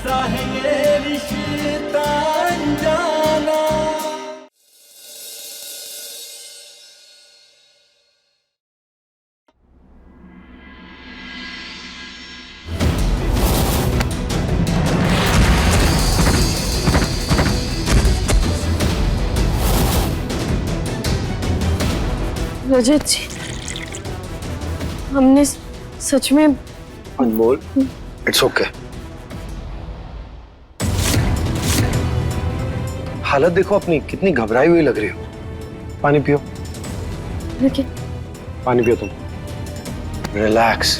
कैसा है ये रिश्ता अनजाना। रजत जी, हमने सच में। अनमोल, इट्स ओके। हालत देखो अपनी, कितनी घबराई हुई लग रही हो। पानी पियो। लेकिन पानी पियो तुम। रिलैक्स।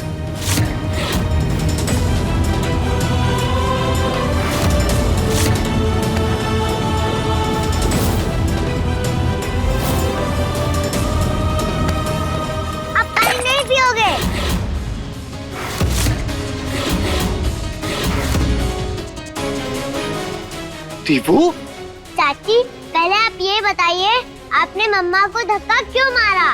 दीपू? चाची, पहले आप ये बताइए, आपने मम्मा को धक्का क्यों मारा?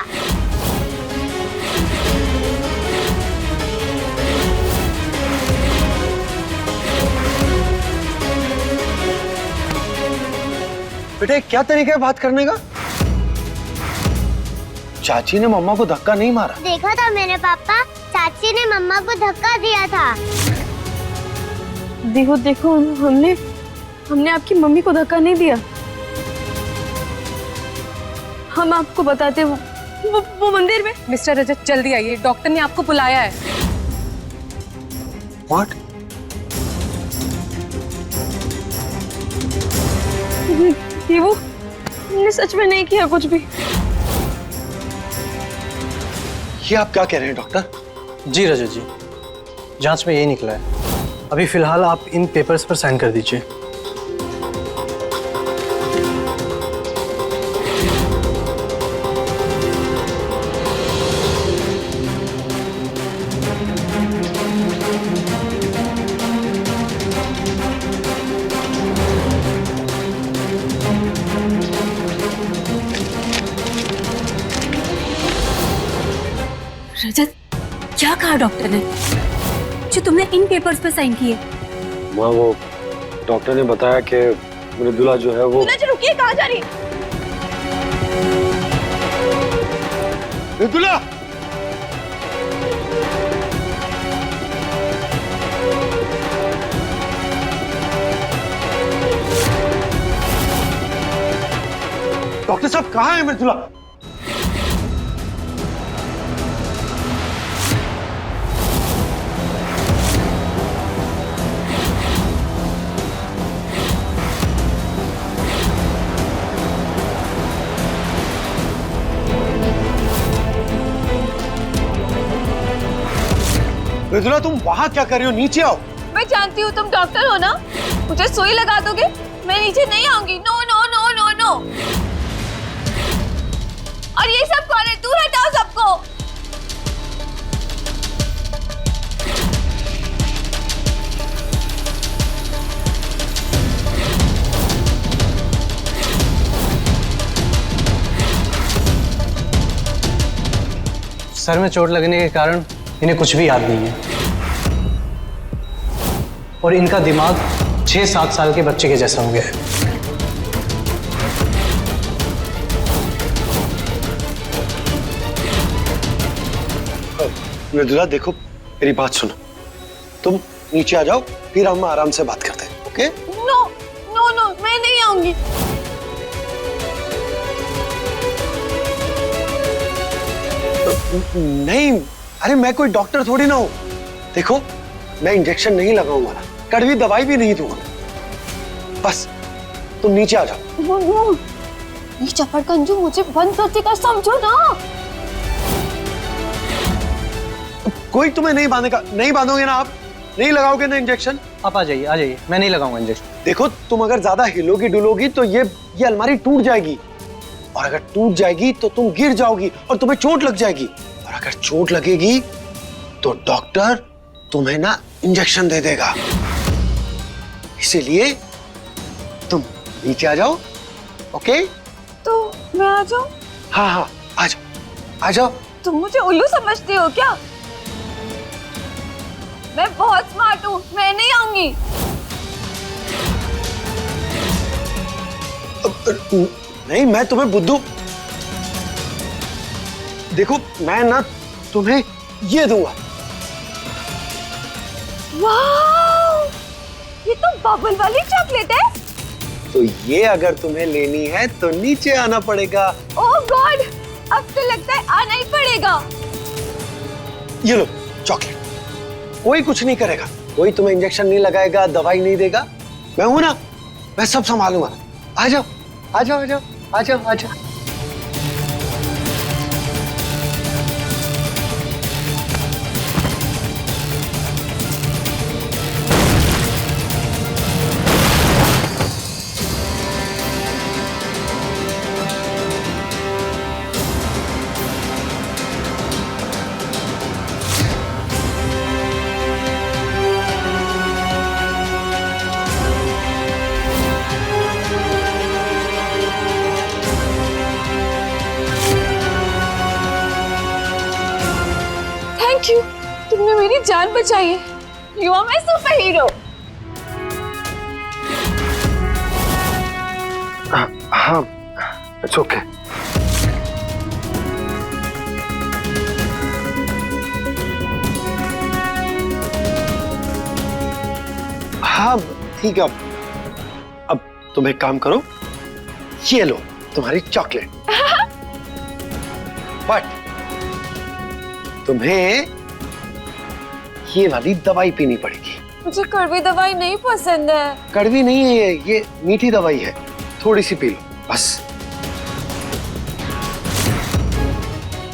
बेटा क्या तरीका है बात करने का? चाची ने मम्मा को धक्का नहीं मारा। देखा था मेरे पापा, चाची ने मम्मा को धक्का दिया था। देखो देखो, हमने आपकी मम्मी को धक्का नहीं दिया। हम आपको बताते वो मंदिर में। मिस्टर रजत, जल्दी आइए, डॉक्टर ने आपको बुलाया है। What? वो हमने सच में नहीं किया कुछ भी। ये आप क्या कह रहे हैं डॉक्टर? जी रजत जी, जांच में यही निकला है। अभी फिलहाल आप इन पेपर्स पर साइन कर दीजिए। रजत, क्या कहा डॉक्टर ने जो तुमने इन पेपर्स पे साइन किए? माँ, वो डॉक्टर ने बताया कि मृदुला जो है वो। रुकिए, कहाँ जा रही? मृदुला! डॉक्टर साहब कहाँ है मृदुला? मृदुला, तुम वहां क्या कर रही हो? नीचे आओ। मैं जानती हूँ तुम डॉक्टर हो ना, मुझे सुई लगा दोगे? मैं नीचे नहीं आऊंगी। No no no no no. और ये सब कौन है? दूर हटाओ सबको। सर में चोट लगने के कारण इन्हें कुछ भी याद नहीं है और इनका दिमाग 6-7 साल के बच्चे के जैसा हो गया है। मृदुला देखो, मेरी बात सुनो, तुम नीचे आ जाओ, फिर हम आराम से बात करते हैं। ओके? नो नो नो, मैं नहीं आऊंगी। नहीं, अरे मैं कोई डॉक्टर थोड़ी ना हूं। देखो, मैं इंजेक्शन नहीं लगाऊंगा ना, कड़वी दवाई भी नहीं दूंगा। बस तुम नीचे आ जाओ। ये चपड़कंजू मुझे बंद करते का समझो ना। कोई तुम्हें नहीं बांधेगा। नहीं बांधोगे ना आप? नहीं लगाओगे ना इंजेक्शन? आप आ जाइए, मैं नहीं लगाऊंगा इंजेक्शन। देखो, तुम अगर ज्यादा हिलोगी डुलोगी तो ये अलमारी टूट जाएगी, और अगर टूट जाएगी तो तुम गिर जाओगी और तुम्हें चोट लग जाएगी, और अगर चोट लगेगी तो डॉक्टर तुम्हें ना इंजेक्शन दे देगा। इसीलिए तुम नीचे आ जाओ। ओके? तो मैं आ जाऊं? हाँ हाँ, आ जाओ, आ जाओ। तुम मुझे उल्लू समझते हो क्या? मैं बहुत स्मार्ट हूँ, मैं नहीं आऊंगी। नहीं, मैं तुम्हें बुद्धू, देखो मैं ना तुम्हें ये दूंगा। वाह, ये तो बबल वाली चॉकलेट है। तो ये अगर तुम्हें लेनी है तो नीचे आना पड़ेगा। ओह गॉड, अब तो लगता है आना ही पड़ेगा। ये लो चॉकलेट। कोई कुछ नहीं करेगा, कोई तुम्हें इंजेक्शन नहीं लगाएगा, दवाई नहीं देगा। मैं हूं ना, मैं सब संभालूंगा। आ जाओ आ जाओ आ जाओ आ जाओ आ जाओ। थैंक यू, तुमने मेरी जान बचाई है। You are my super hero. हाँ, इट्स ओके। हाँ ठीक है। अब तुम एक काम करो, ये लो तुम्हारी चॉकलेट। बट तुम्हें ये वाली दवाई पीनी पड़ेगी। मुझे कड़वी दवाई नहीं पसंद है। कड़वी नहीं है ये मीठी दवाई है। थोड़ी सी पी लो बस।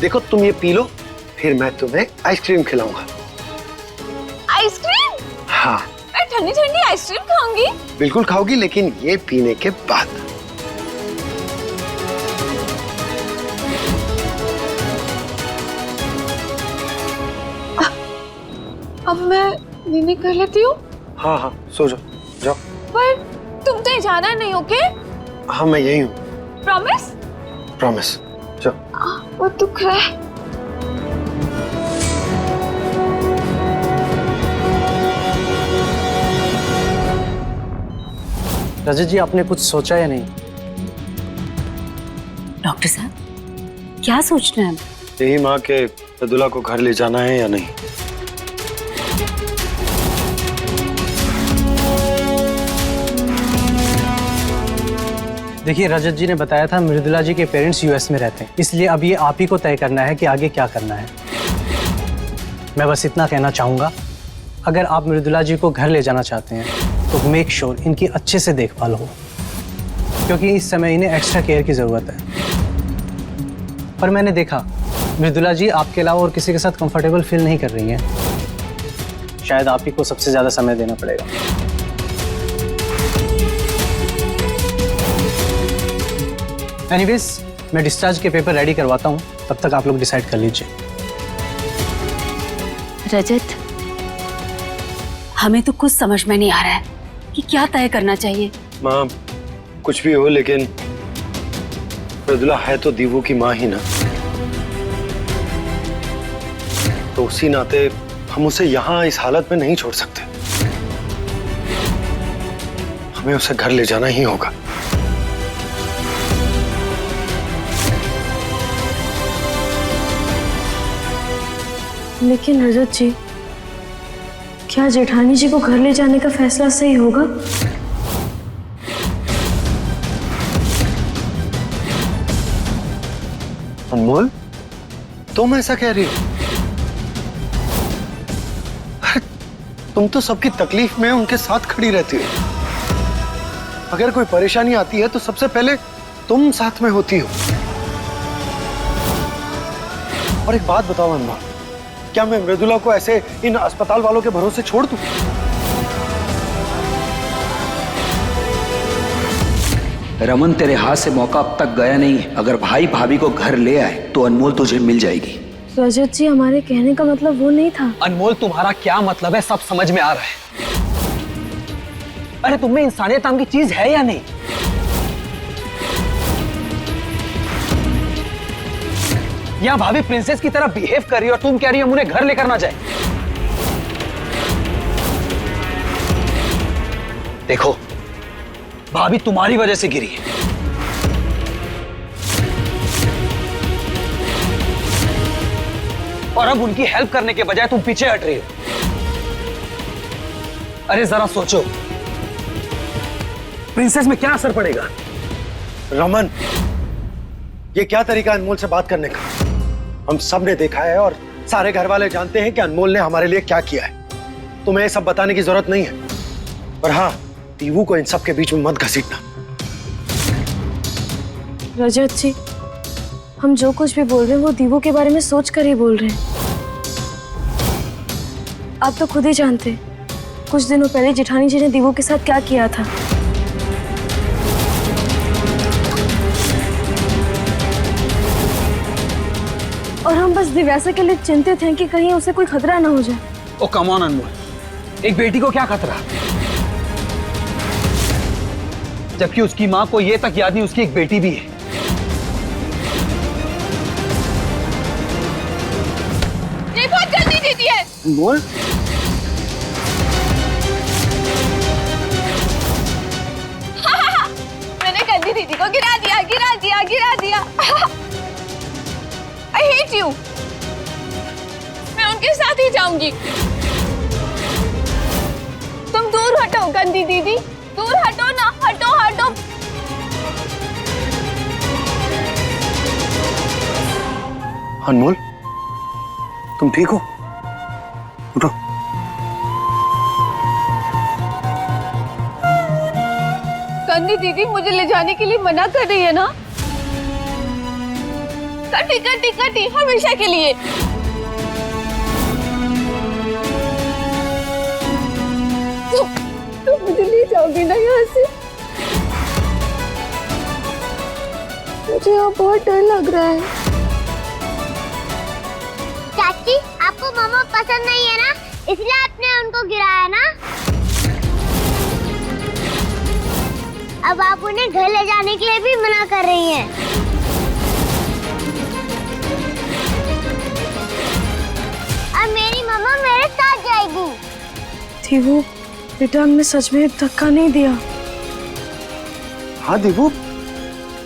देखो तुम ये पी लो, फिर मैं तुम्हें आइसक्रीम खिलाऊंगा। आइसक्रीम? हाँ। मैं ठंडी ठंडी आइसक्रीम खाऊंगी। बिल्कुल खाओगी, लेकिन ये पीने के बाद। अब मैं नींद कर लेती हूँ। हाँ हाँ सो जाओ जाओ। पर तुम कहीं जाना नहीं, ओके? हाँ मैं यही हूँ। प्रॉमिस? प्रॉमिस। जाओ। वो दुख रहा है। रजत जी, आपने कुछ सोचा या नहीं? डॉक्टर साहब, क्या सोचना है? यही माँ के मृदुला को घर ले जाना है या नहीं। देखिए, रजत जी ने बताया था मृदुला जी के पेरेंट्स यूएस में रहते हैं, इसलिए अब ये आप ही को तय करना है कि आगे क्या करना है। मैं बस इतना कहना चाहूँगा, अगर आप मृदुला जी को घर ले जाना चाहते हैं तो मेक श्योर इनकी अच्छे से देखभाल हो, क्योंकि इस समय इन्हें एक्स्ट्रा केयर की ज़रूरत है। पर मैंने देखा मृदुला जी आपके अलावा और किसी के साथ कंफर्टेबल फील नहीं कर रही हैं। शायद आप ही को सबसे ज़्यादा समय देना पड़ेगा। एनीवेज, मैं डिस्चार्ज के पेपर रेडी करवाता हूँ, तब तक आप लोग डिसाइड कर लीजिए। रजत, हमें तो कुछ समझ में नहीं आ रहा है कि क्या तय करना चाहिए। माँ कुछ भी हो, लेकिन मृदुला है तो दीवू की माँ ही ना, तो उसी नाते हम उसे यहाँ इस हालत में नहीं छोड़ सकते। हमें उसे घर ले जाना ही होगा। लेकिन रजत जी, क्या जेठानी जी को घर ले जाने का फैसला सही होगा? अनमोल, तुम ऐसा कह रही हो? अरे, तुम तो सबकी तकलीफ में उनके साथ खड़ी रहती हो। अगर कोई परेशानी आती है तो सबसे पहले तुम साथ में होती हो। और एक बात बताओ अनमोल, क्या मैं मृदुला को ऐसे इन अस्पताल वालों के भरोसे छोड़ दूं? रमन, तेरे हाथ से मौका अब तक गया नहीं है। अगर भाई भाभी को घर ले आए तो अनमोल तुझे मिल जाएगी। रजत जी, हमारे कहने का मतलब वो नहीं था। अनमोल, तुम्हारा क्या मतलब है सब समझ में आ रहा है। अरे तुम में इंसानियत नाम की चीज है या नहीं? या भाभी प्रिंसेस की तरह बिहेव कर रही हो और तुम कह रही हो उन्हें घर लेकर ना जाए। देखो, भाभी तुम्हारी वजह से गिरी है। और अब उनकी हेल्प करने के बजाय तुम पीछे हट रही हो। अरे जरा सोचो, प्रिंसेस में क्या असर पड़ेगा? रमन, ये क्या तरीका है अनमोल से बात करने का? हम सब ने देखा है और सारे घर वाले जानते हैं कि अनमोल ने हमारे लिए क्या किया है। तुम्हें ये सब बताने की जरूरत नहीं है। पर हाँ, दीवू को इन सब के बीच में मत घसीटना। रजत जी, हम जो कुछ भी बोल रहे हैं वो दीवू के बारे में सोच कर ही बोल रहे हैं। आप तो खुद ही जानते हैं कुछ दिनों पहले जेठानी जी ने दीवू के साथ क्या किया था। और हम बस दिव्यासा के लिए चिंतित हैं कि कहीं उसे कोई खतरा ना हो जाए। ओ कम ऑन अनमोल, एक बेटी को क्या खतरा, जबकि उसकी मां को ये तक याद नहीं उसकी एक बेटी भी है। ये बहुत गंदी दीदी है। अनमोल, मैंने गंदी दीदी को गिरा दिया, गिरा दिया, गिरा दिया। I hate you। मैं उनके साथ ही जाऊंगी। तुम दूर हटो गंदी दीदी, दूर हटो ना, हटो हटो। अनमोल, तुम ठीक हो? उठो। गंदी दीदी मुझे ले जाने के लिए मना कर रही है ना? कटी कटी कटी हमेशा के लिए। तुम मुझे ले जाओगी ना यहाँ से? मुझे यहाँ बहुत डर लग रहा है। चाची, आपको मामा पसंद नहीं है ना, इसलिए आपने उनको गिराया ना। अब आप उन्हें घर ले जाने के लिए भी मना कर रही हैं। अब मेरी मामा मेरे साथ जाएगी। दीवू, बेटा हमने सच में धक्का नहीं दिया। हाँ दीवू,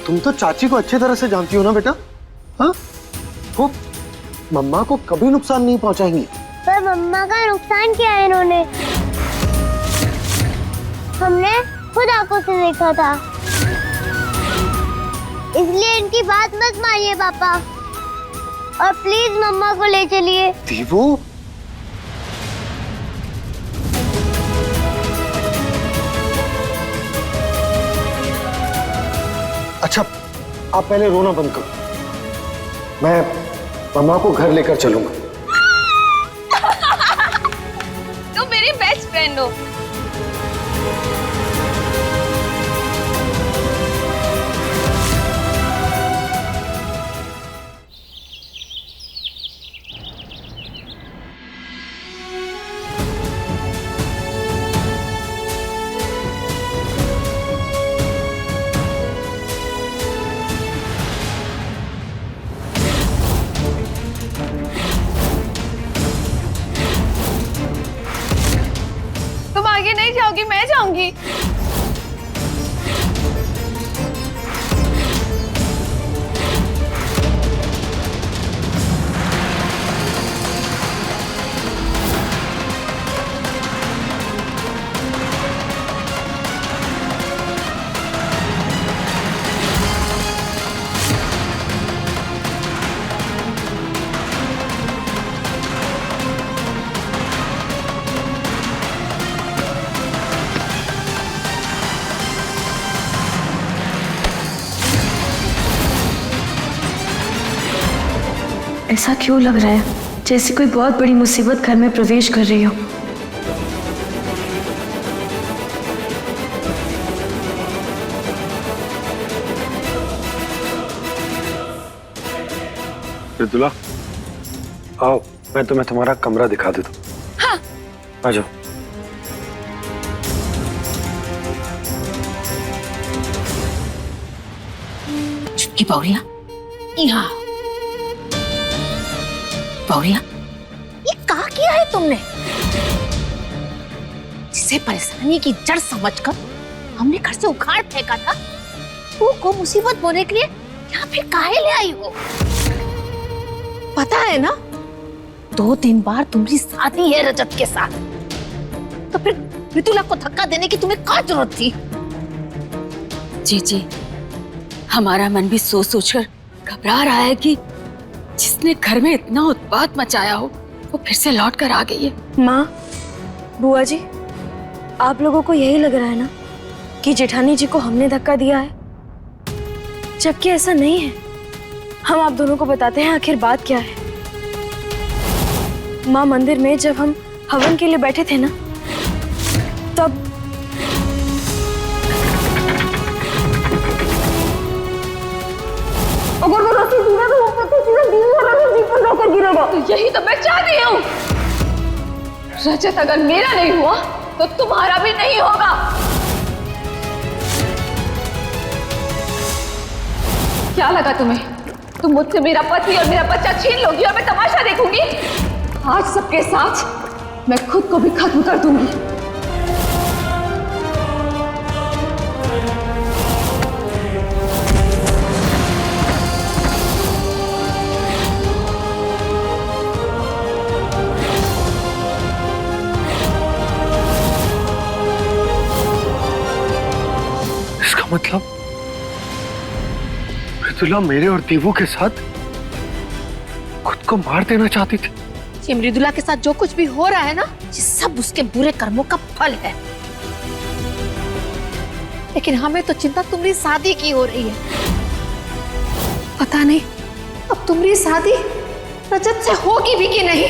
तुम तो चाची को अच्छी तरह से जानती हो ना बेटा? हाँ, वो मम्मा को कभी नुकसान नहीं पहुंचाएंगी। पर मम्मा का नुकसान किया है इन्होंने, हमने खुद आंखों से देखा था। इसलिए इनकी बात मत मानिए पापा, और प्लीज मम्मा को ले चलिए। दीवू, अच्छा आप पहले रोना बंद करो, मैं मम्मा को घर लेकर चलूंगा। तुम मेरी बेस्ट फ्रेंड हो। तुम आगे नहीं जाओगी, मैं जाऊंगी। ऐसा क्यों लग रहा है जैसे कोई बहुत बड़ी मुसीबत घर में प्रवेश कर रही हो? मृदुला, आओ मैं तुम्हें तुम्हारा कमरा दिखा देता हूँ। हाँ। आ जाओ। चुटकी पौड़िया, यहाँ पौड़िया, ये क्या किया है तुमने? जिसे परेशानी की जड़ समझकर हमने घर से उखाड़ फेंका था, वो को मुसीबत बोने के लिए यहाँ फिर काहे ले आई हो? पता है ना 2-3 बार तुम्हारी शादी है रजत के साथ, तो फिर मृदुला को धक्का देने की तुम्हें क्या जरूरत थी? जी हमारा मन भी सोच सोचकर घबरा रहा है कि जिसने घर में इतना उत्पात मचाया हो वो फिर से लौट कर आ गई है। माँ, बुआ जी, आप लोगों को यही लग रहा है ना कि जेठानी जी को हमने धक्का दिया है, जबकि ऐसा नहीं है। हम आप दोनों को बताते हैं आखिर बात क्या है। माँ, मंदिर में जब हम हवन के लिए बैठे थे ना, तब अगर वो रस्सी गिरा तो वो पत्थर सीधा दीदी और रजत जी पर जाकर गिरेगा। तो यही तो मैं चाहती हूँ। रजत अगर मेरा नहीं हुआ तो तुम्हारा भी नहीं होगा। क्या लगा तुम्हें? तुम मुझसे मेरा पति और मेरा बच्चा छीन लोगी और मैं तमाशा देखूंगी? आज सबके साथ मैं खुद को भी खत्म कर दूंगी। इसका मतलब मृदुला मेरे और देवू के साथ खुद को मार देना चाहती थी। ये मृदुला के साथ जो कुछ भी हो रहा है ना, ये सब उसके बुरे कर्मों का फल है। लेकिन हमें तो चिंता तुम्हारी शादी की हो रही है। पता नहीं अब तुम्हारी शादी रजत से होगी भी कि नहीं।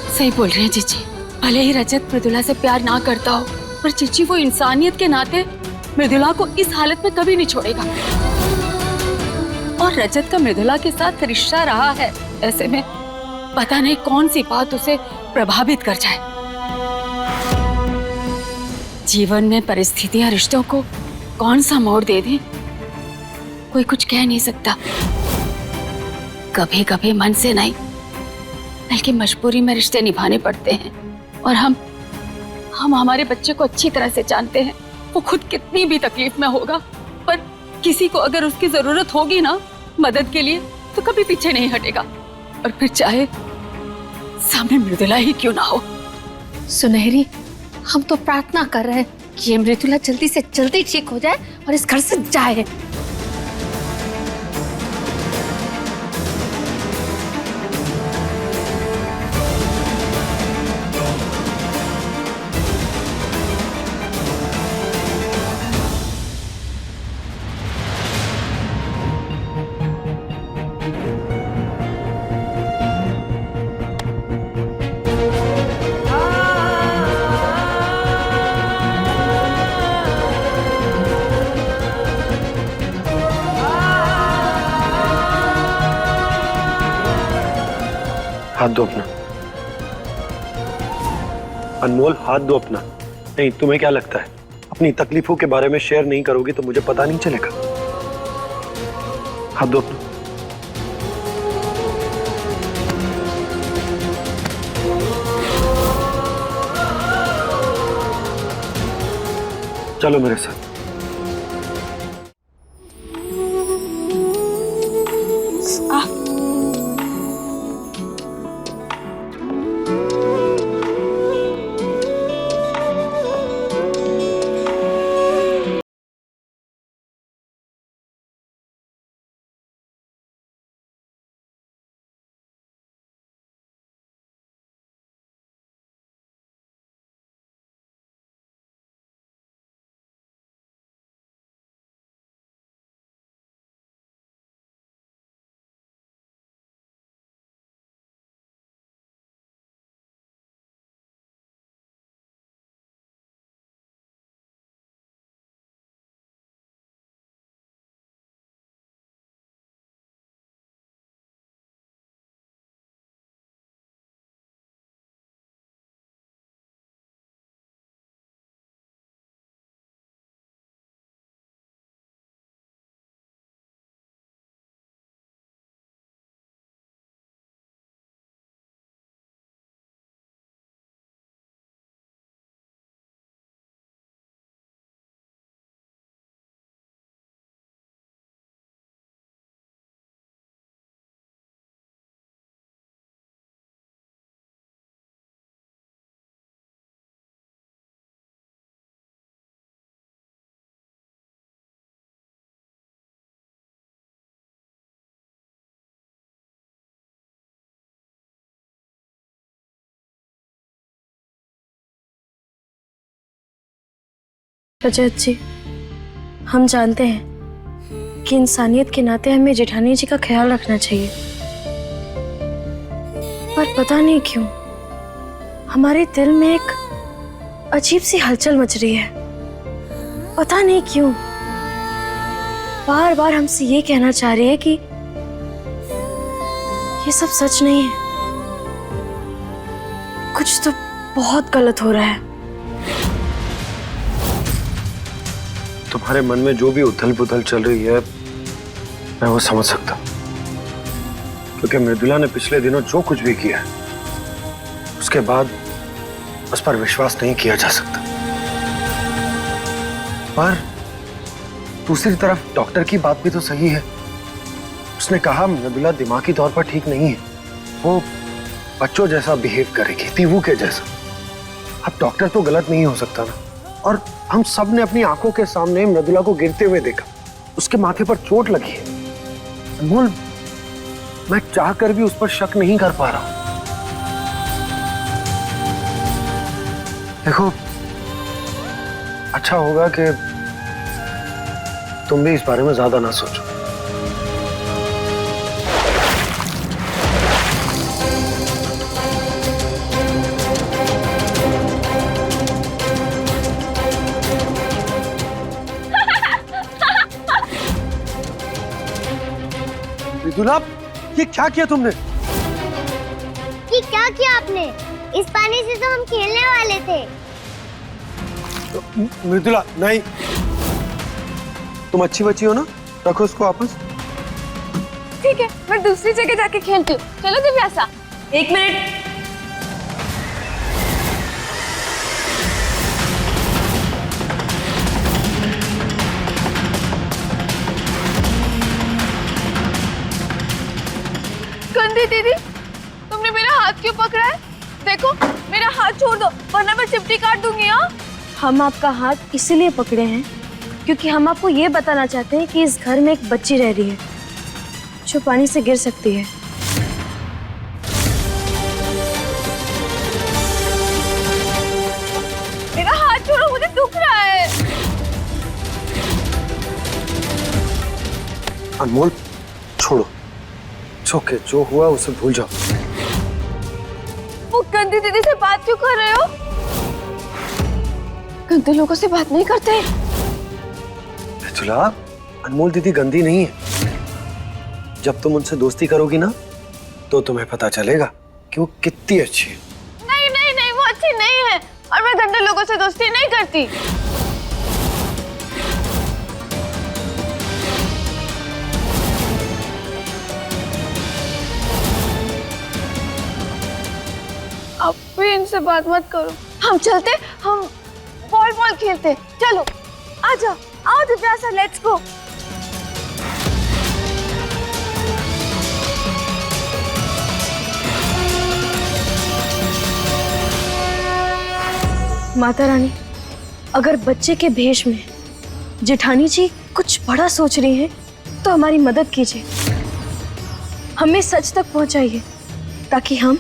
सही बोल रहे हैं जीजी। भले ही रजत मृदुला से प्यार ना करता हो, पर जीजी वो इंसानियत के नाते मृदुला को इस हालत में कभी नहीं छोड़ेगा। और रजत का मृदुला के साथ रिश्ता रहा है, ऐसे में पता नहीं कौन सी बात उसे प्रभावित कर जाए। जीवन में परिस्थितियां रिश्तों को कौन सा मोड़ दे दें, कोई कुछ कह नहीं सकता। कभी कभी मन से नहीं बल्कि मजबूरी में रिश्ते निभाने पड़ते हैं। और हम हमारे बच्चे को अच्छी तरह से जानते हैं। वो खुद कितनी भी तकलीफ में होगा, पर किसी को अगर उसकी जरूरत होगी ना मदद के लिए, तो कभी पीछे नहीं हटेगा। और फिर चाहे सामने मृदुला ही क्यों ना हो। सुनहरी, हम तो प्रार्थना कर रहे हैं कि ये मृदुला जल्दी से जल्दी ठीक हो जाए और इस घर से जाए। हाथ दो अपना। अनमोल, हाथ दो अपना। नहीं, तुम्हें क्या लगता है अपनी तकलीफों के बारे में शेयर नहीं करोगी तो मुझे पता नहीं चलेगा? हाथ दो अपना। चलो मेरे साथ। रजत जी, हम जानते हैं कि इंसानियत के नाते हमें जेठानी जी का ख्याल रखना चाहिए, पर पता नहीं क्यों हमारे दिल में एक अजीब सी हलचल मच रही है। पता नहीं क्यों बार बार हमसे ये कहना चाह रही है कि ये सब सच नहीं है, कुछ तो बहुत गलत हो रहा है। तुम्हारे मन में जो भी उथल पुथल चल रही है मैं वो समझ सकता, क्योंकि मृदुला ने पिछले दिनों जो कुछ भी किया उसके बाद उस पर विश्वास नहीं किया जा सकता। पर दूसरी तरफ डॉक्टर की बात भी तो सही है। उसने कहा मृदुला दिमागी तौर पर ठीक नहीं है, वो बच्चों जैसा बिहेव करेगी, तीवू के जैसा। अब डॉक्टर तो गलत नहीं हो सकता ना। और हम सब ने अपनी आंखों के सामने मृदुला को गिरते हुए देखा, उसके माथे पर चोट लगी है। अनमोल, मैं चाहकर भी उस पर शक नहीं कर पा रहा हूं। देखो, अच्छा होगा कि तुम भी इस बारे में ज्यादा ना सोचो। मृदुला, ये क्या किया तुमने? ये क्या किया आपने? इस पानी से तो हम खेलने वाले थे। मृदुला, नहीं, तुम अच्छी बच्ची हो ना, रखो उसको वापस। ठीक है, मैं दूसरी जगह जाके खेलती हूँ। चलो दिव्यासा। एक मिनट, गंदी दीदी, तुमने मेरा हाथ क्यों पकड़ा है? देखो, मेरा हाथ छोड़ दो वरना मैं चिमटी काट दूंगी। हाँ, हम आपका हाथ इसीलिए पकड़े हैं क्योंकि हम आपको ये बताना चाहते हैं कि इस घर में एक बच्ची रह रही है जो पानी से गिर सकती है। मेरा हाथ छोड़ो, मुझे दुख रहा है। अनमोल, छोड़ो, ओके, जो हुआ उसे भूल जाओ। वो गंदी दीदी से बात क्यों कर रहे हो? गंदे लोगों से बात नहीं करते। मृदुला, अनमोल दीदी गंदी नहीं है। जब तुम उनसे दोस्ती करोगी ना तो तुम्हें पता चलेगा कि वो कितनी अच्छी है। नहीं नहीं नहीं, वो अच्छी नहीं है और मैं गंदे लोगों से दोस्ती नहीं करती। अब भी इनसे बात मत करो। हम चलते, हम बॉल खेलते। चलो, आ जाओ, आओ दिव्यासा, लेट्स गो। माता रानी, अगर बच्चे के भेष में जेठानी जी कुछ बड़ा सोच रही हैं तो हमारी मदद कीजिए, हमें सच तक पहुंचाइए ताकि हम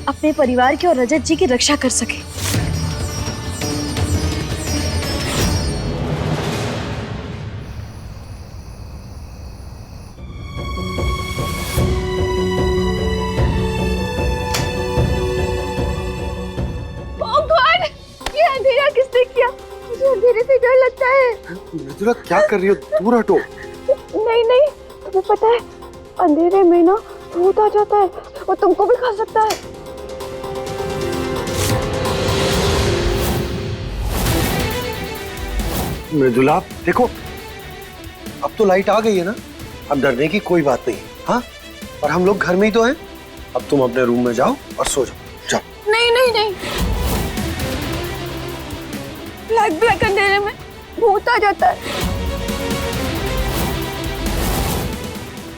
अपने परिवार की और रजत जी की रक्षा कर सके। ओह गॉड, ये अंधेरा किसने किया? मुझे अंधेरे से डर लगता है। मृदुला, क्या कर रही हो? दूर हटो। नहीं नहीं, तुम्हें पता है अंधेरे में ना भूत आ जाता है और तुमको भी खा सकता है। मृदुला, देखो, अब तो लाइट आ गई है ना, अब डरने की कोई बात नहीं। हाँ, और हम लोग घर में ही तो हैं। अब तुम अपने रूम में जाओ और सो जाओ। जाओ। नहीं नहीं नहीं, ब्लैक ब्लैक अंधेरे में भूत आ जाता है।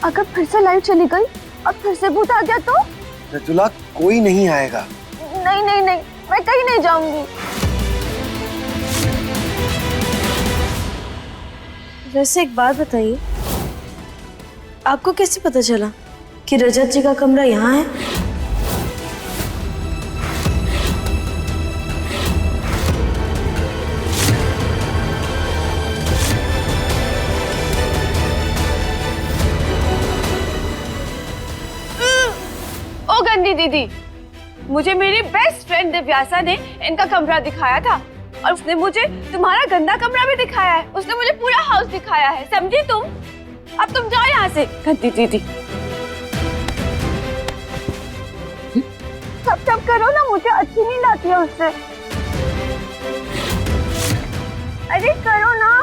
अगर फिर से लाइट चली गई और फिर से भूत आ गया तो? मृदुला, कोई नहीं आएगा। नहीं नहीं नहीं, मैं कहीं नहीं जाऊंगी। वैसे एक बात बताइए, आपको कैसे पता चला कि रजत जी का कमरा यहाँ है? दीदी, मुझे मेरी बेस्ट फ्रेंड दिव्यासा ने इनका कमरा दिखाया था और उसने मुझे तुम्हारा गंदा कमरा भी दिखाया है। उसने मुझे पूरा हाउस दिखाया है, समझी तुम? अब तुम जाओ यहाँ से, गंदी दीदी। सब करो ना, मुझे अच्छी नींद आती है उससे। अरे करो ना।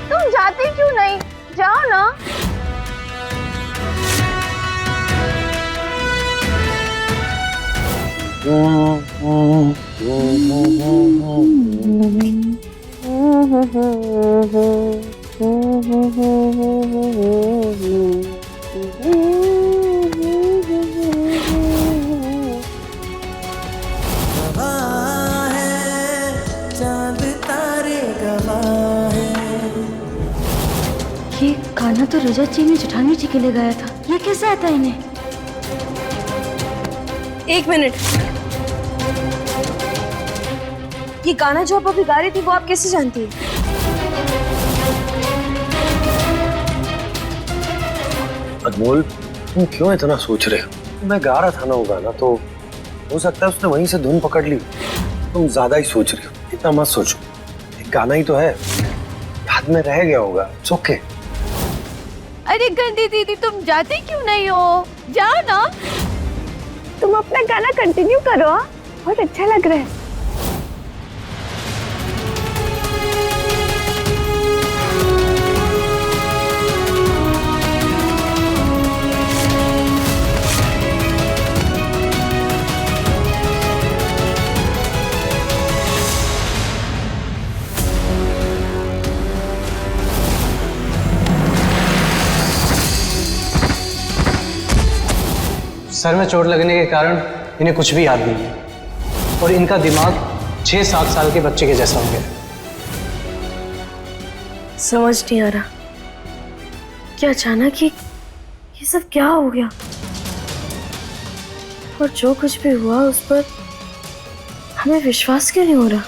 तुम जाती क्यों नहीं? जाओ ना। चांद तारे गवाह है। ये गाना तो रजत जी ने जेठानी जी के लिए गाया था। ये कैसे आता है इन्हें? एक मिनट, ये गाना जो आप अभी गा रही थी वो आप कैसे जानती है? अनमोल, तुम क्यों इतना सोच रहे हो? मैं गा रहा था ना वो गाना, तो हो सकता है उसने वहीं से धुन पकड़ ली। तुम ज्यादा ही सोच रही हो, इतना मत सोचो। एक गाना ही तो है, याद में रह गया होगा। It's okay. अरे गंदी दीदी, तुम जाती क्यों नहीं हो? जाओ ना। तुम अपना गाना कंटिन्यू करो, बहुत अच्छा लग रहा है। सर में चोट लगने के कारण इन्हें कुछ भी याद नहीं है और इनका दिमाग 6-7 साल के बच्चे के जैसा हो गया। समझ नहीं आ रहा क्या अचानक ही ये सब क्या हो गया, और जो कुछ भी हुआ उस पर हमें विश्वास क्यों नहीं हो रहा?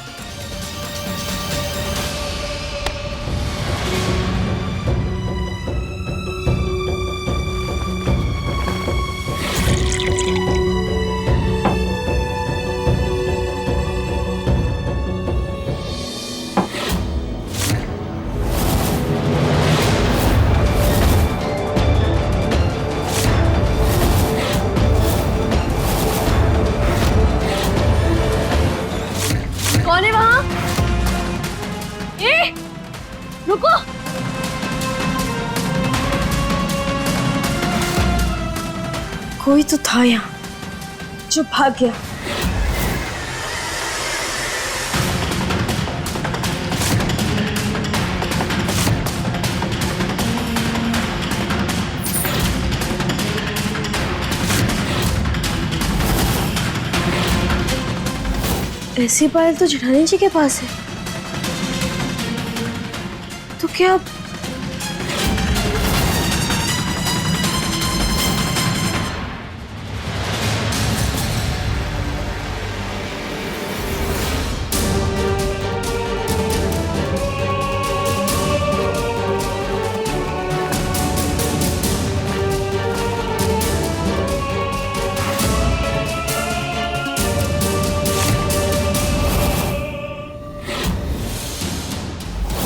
कौन है वहां? ए, रुको। कोई तो था यहाँ जो भाग गया। ऐसी पायल तो जेठानी जी के पास है, तो क्या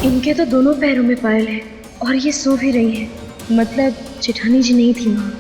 इनके तो दोनों पैरों में पायल है और ये सो भी रही है, मतलब जेठानी जी नहीं थी वहां।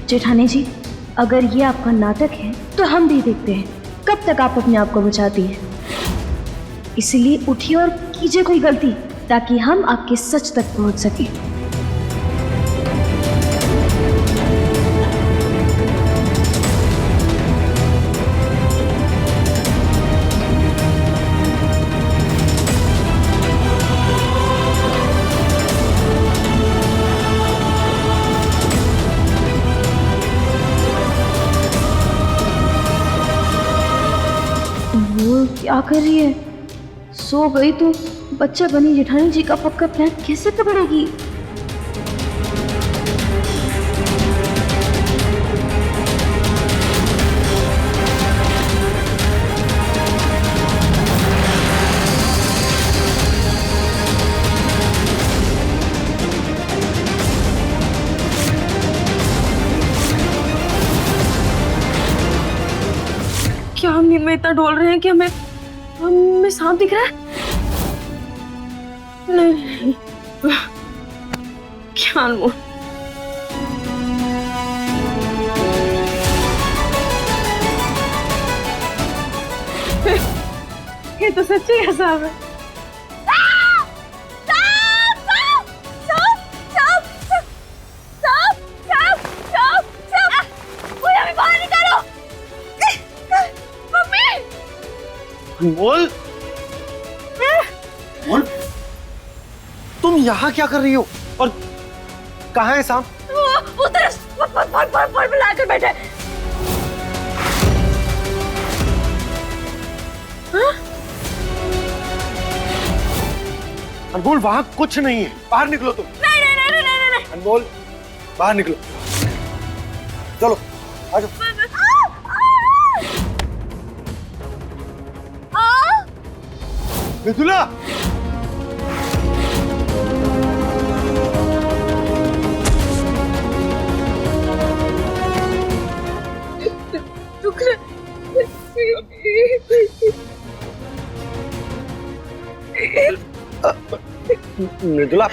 जेठानी जी, अगर ये आपका नाटक है तो हम भी देखते हैं कब तक आप अपने आप को बचाती हैं। इसलिए उठिए और कीजिए कोई गलती, ताकि हम आपके सच तक पहुंच सकें। वो क्या कर रही है? सो गई तो बच्चा बनी जेठानी जी का पक्का प्लान कैसे पकड़ेगी? क्या हम नींद में इतना डोल रहे हैं कि हमें सांप दिख रहा है? नहीं, क्या अनमोल, ये तो सच्ची है सांप है। अनमोल, तुम यहाँ क्या कर रही हो? और कहाँ है सांप? उधर फल लाकर बैठा है। अनमोल, वहां कुछ नहीं है, बाहर निकलो तुम। नहीं। अनमोल, बाहर निकलो, चलो आ जाओ। मृदुला, मृदुला,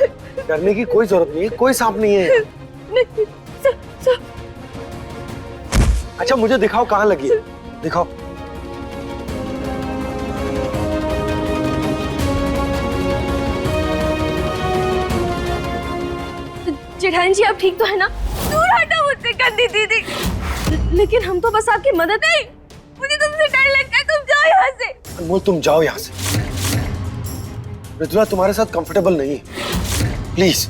डरने की कोई जरूरत नहीं है, कोई सांप नहीं है। अच्छा मुझे दिखाओ कहाँ लगी है, दिखाओ। जेठानी जी, आप ठीक तो है ना? दूर हटो मुझसे गंदी दीदी। लेकिन हम तो बस आपकी मदद। नहीं, मुझे तुमसे डर लगता है, तुम जाओ यहाँ से। अनमोल, तुम जाओ यहाँ से। मृदुला तुम्हारे साथ कंफर्टेबल नहीं है, प्लीज।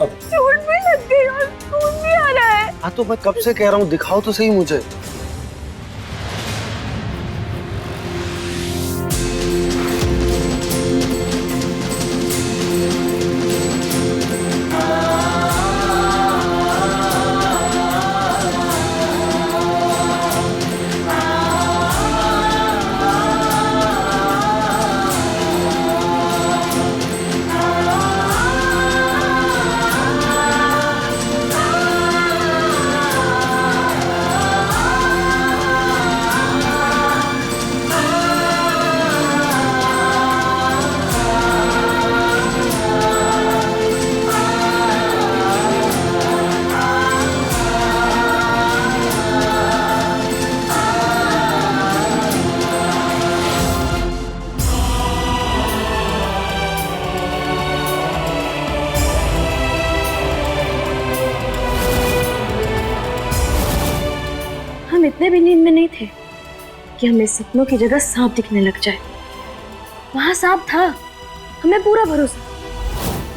अब चोट भी लग गई और खून भी आ रहा है। हाँ तो मैं कब से कह रहा हूँ, दिखाओ तो सही मुझे। हम इतने भी नींद में नहीं थे कि हमें सपनों की जगह सांप दिखने लग जाए। वहां सांप था, हमें पूरा भरोसा,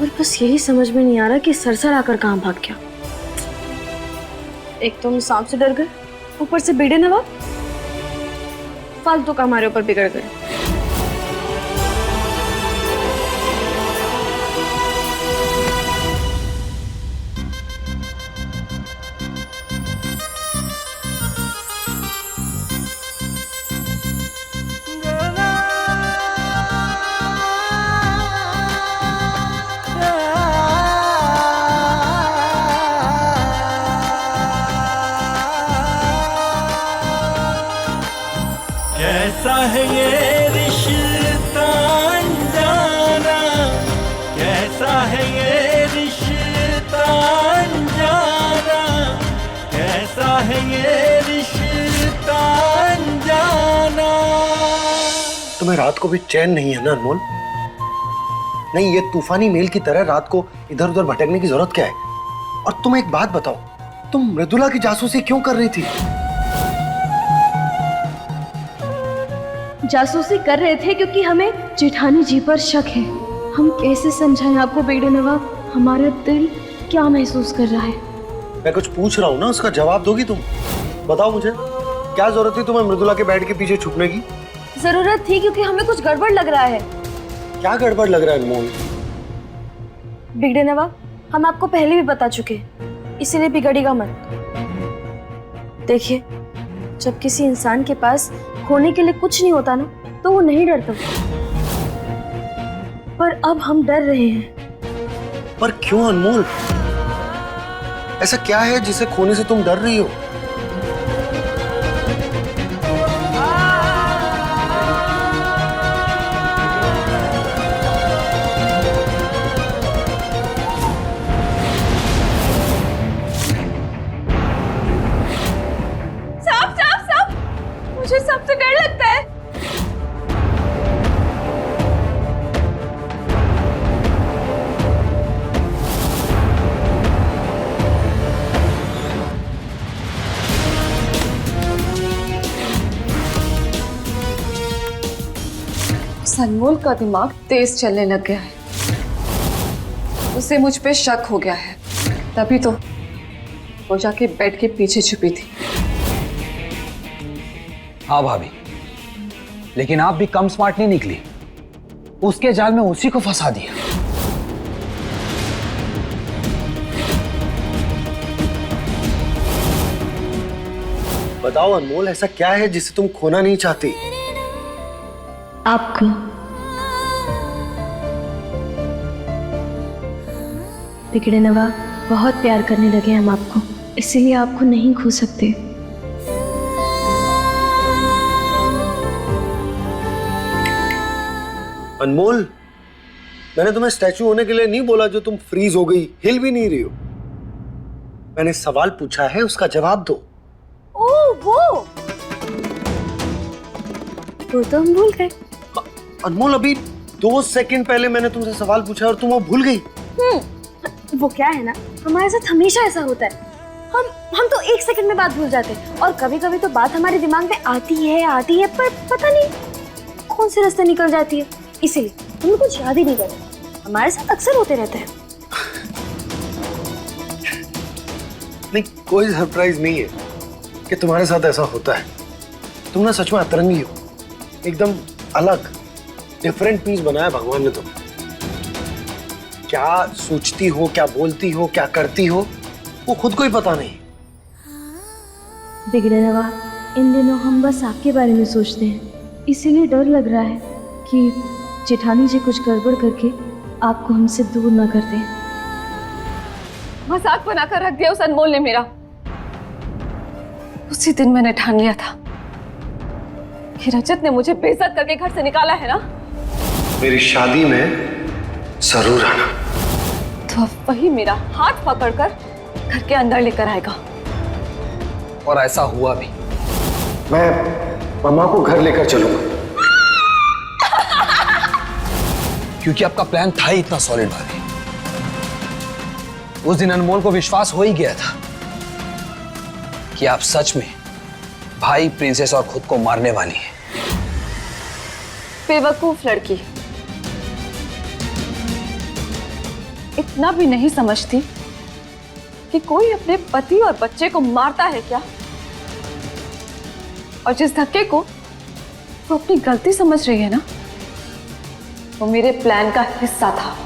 और बस यही समझ में नहीं आ रहा कि सरसर आकर कहां भाग गया। एक तो हम सांप से डर गए, ऊपर से बेड़े नवाब फालतू का हमारे ऊपर बिगड़ गए। कैसा है ये रिश्ता अनजाना, कैसा है ये रिश्ता अनजाना। तुम्हें रात को भी चैन नहीं है ना अनमोल? नहीं, ये तूफानी मेल की तरह रात को इधर उधर भटकने की जरूरत क्या है? और तुम एक बात बताओ, तुम मृदुला की जासूसी क्यों कर रही थी? जासूसी कर रहे थे क्योंकि हमें जेठानी जी पर शक है। हम कैसे समझाएं आपको बिगड़े नवाब, हमारा दिल क्या महसूस कर रहा है? मैं कुछ पूछ रहा हूँ ना, उसका जवाब दोगी तुम? बताओ मुझे, क्या जरूरत थी तुम्हें मृदुला के बेड के पीछे छुपने की? जरूरत थी क्योंकि हमें कुछ गड़बड़ लग रहा है। क्या गड़बड़ लग रहा है अनमोल? बिगड़े नवाब, हम आपको पहले भी बता चुके हैं, इसीलिए बिगड़ेगा मत। देखिए, जब किसी इंसान के पास खोने के लिए कुछ नहीं होता ना, तो वो नहीं डरता। पर अब हम डर रहे हैं। पर क्यों अनमोल? ऐसा क्या है जिसे खोने से तुम डर रही हो? सांप सांप सांप, मुझे सबसे डर लगता है। अनमोल का दिमाग तेज चलने लग गया है। उसे मुझ पे शक हो गया है, तभी तो वो जाके बेड के पीछे छुपी थी। हाँ भाभी, लेकिन आप भी कम स्मार्ट नहीं निकली। उसके जाल में उसी को फंसा दिया। बताओ अनमोल, ऐसा क्या है जिसे तुम खोना नहीं चाहती? आपको बिगड़े नवाब, बहुत प्यार करने लगे हम आपको, इसीलिए आपको नहीं खो सकते। अनमोल, मैंने तुम्हें स्टैचू होने के लिए नहीं बोला जो तुम फ्रीज हो गई, हिल भी नहीं रही हो। मैंने सवाल पूछा है, उसका जवाब दो। ओ वो तो हम भूल गए। अनमोल, अभी 2 सेकंड पहले मैंने तुमसे सवाल पूछा और तुम वो भूल गई। वो क्या है ना, हमारे साथ हमेशा ऐसा होता है। हम तो 1 सेकंड में बात भूल जाते हैं, और कभी कभी तो बात हमारे दिमाग में आती है पर पता नहीं कौन से रास्ते निकल जाती है, इसीलिए हमें कुछ याद ही नहीं करते। हमारे साथ अक्सर होते रहते हैं। नहीं, कोई सरप्राइज नहीं है कि तुम्हारे साथ ऐसा होता है। तुम ना सच में अतरंगी हो, एकदम अलग, डिफरेंट पीस बनाया भगवान ने तुम्हें। क्या सोचती हो, क्या बोलती हो, क्या करती हो, वो खुद को ही पता नहीं। बिगड़े नवाब, इन दिनों हम बस आपके बारे में सोचते हैं, इसीलिए डर लग रहा है कि जेठानी जी कुछ गड़बड़ करके आपको हमसे दूर ना कर दें। मजाक बनाकर रख दिया उस अनमोल ने मेरा। उसी दिन मैंने ठान लिया था कि रजत ने मुझे बेइज्जत करके घर से निकाला है ना, मेरी शादी में जरूर आना। तो अब वही मेरा हाथ पकड़कर घर के अंदर लेकर आएगा। और ऐसा हुआ भी। मैं मम्मा को घर लेकर चलूंगा। क्योंकि आपका प्लान था ही इतना सॉलिड भाभी। उस दिन अनमोल को विश्वास हो ही गया था कि आप सच में भाई, प्रिंसेस और खुद को मारने वाली हैं। बेवकूफ लड़की, इतना भी नहीं समझती कि कोई अपने पति और बच्चे को मारता है क्या? और जिस धक्के को वो अपनी गलती समझ रही है ना, वो मेरे प्लान का हिस्सा था।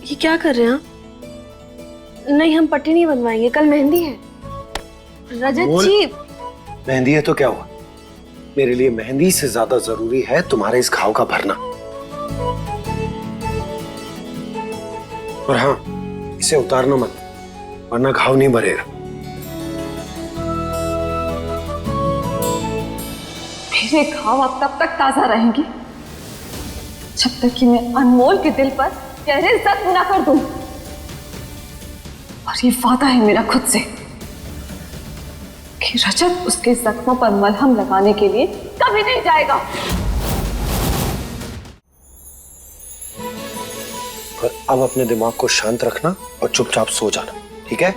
ये क्या कर रहे हैं आप? नहीं, हम पट्टी नहीं बनवाएंगे, कल मेहंदी है। रजत जी, मेहंदी है तो क्या हुआ? मेरे लिए मेहंदी से ज्यादा जरूरी है तुम्हारे इस घाव का भरना। और हाँ, इसे उतारना मत, वरना घाव नहीं भरेगा। मेरे घाव अब तब तक ताजा रहेंगे जब तक कि मैं अनमोल के दिल पर गहरे जख्म ना कर दूं। और ये वादा है मेरा खुद से कि रजत उसके जख्मों पर मलहम लगाने के लिए कभी नहीं जाएगा। पर अब अपने दिमाग को शांत रखना और चुपचाप सो जाना, ठीक है?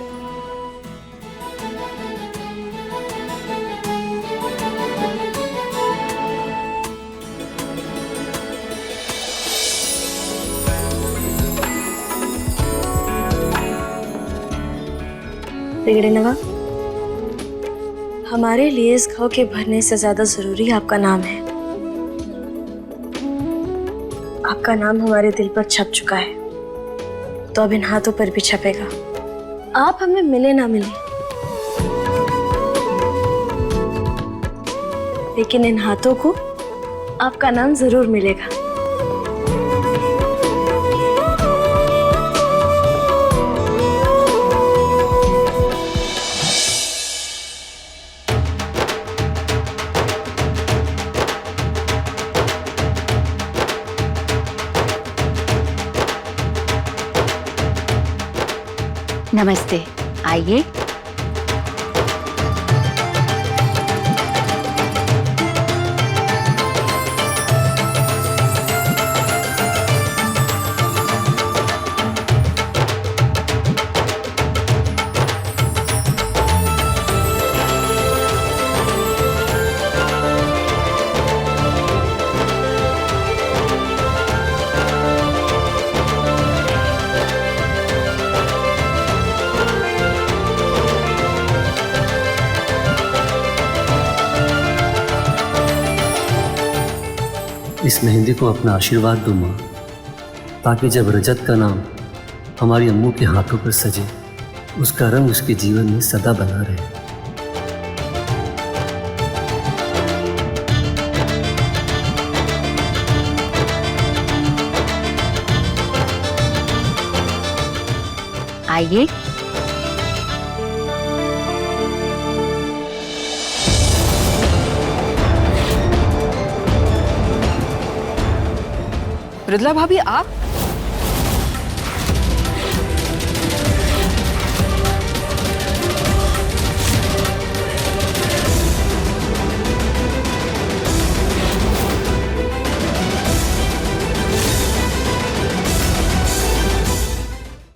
बिगड़े नवा, हमारे लिए इस घाव के भरने से ज्यादा जरूरी आपका नाम है। आपका नाम हमारे दिल पर छप चुका है, तो अब इन हाथों पर भी छपेगा। आप हमें मिले ना मिले, लेकिन इन हाथों को आपका नाम जरूर मिलेगा। नमस्ते, आइए। इस मेहंदी को अपना आशीर्वाद दो माँ, ताकि जब रजत का नाम हमारी अम्मू के हाथों पर सजे, उसका रंग उसके जीवन में सदा बना रहे। आइए। मृदुला भाभी, आप